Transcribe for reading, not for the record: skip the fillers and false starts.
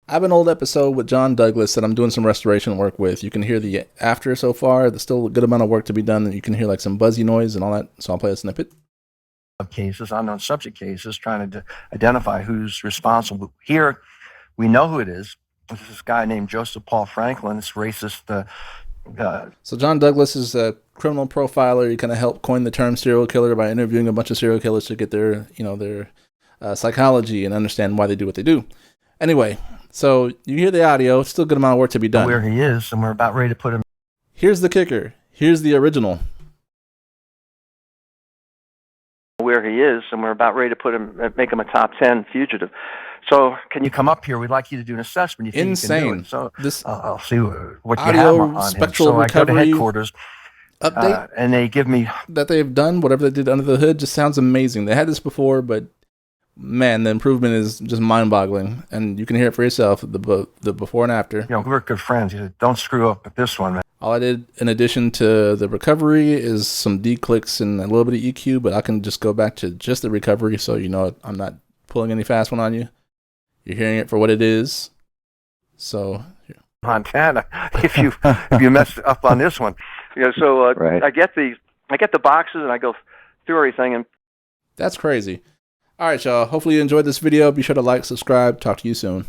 I have an old episode with John Douglas that I'm doing some restoration work with. You can hear the after so far. There's still a good amount of work to be done. And you can hear like some buzzy noise and all that. So I'll play a snippet. Of cases, unknown subject cases, trying to identify who's responsible. Here, we know who it is. This is this guy named Joseph Paul Franklin, this racist. So John Douglas is a criminal profiler. He kind of helped coin the term serial killer by interviewing a bunch of serial killers to get their, their psychology and understand why they do what they do. Anyway, so you hear the audio. It's still a good amount of work to be done. Where he is, and we're about ready to put him. Here's the kicker. Here's the original. Where he is, and we're about ready to put him, make him a top 10 fugitive. So, can you come up here? We'd like you to do an assessment. You think Insane. You can do it. So, this I'll see what you audio have on spectral him. So recovery I go to headquarters, update, and they give me that they've done whatever they did under the hood. Just sounds amazing. They had this before, but man, the improvement is just mind-boggling, and you can hear it for yourself. The before and after. We're good friends. Don't screw up with this one, man. All I did in addition to the recovery is some declicks and a little bit of EQ, but I can just go back to just the recovery, so I'm not pulling any fast one on you. You're hearing it for what it is. So Montana, if you mess up on this one, So right. I get the boxes and I go through everything, and that's crazy. All right, y'all. Hopefully you enjoyed this video. Be sure to like, subscribe. Talk to you soon.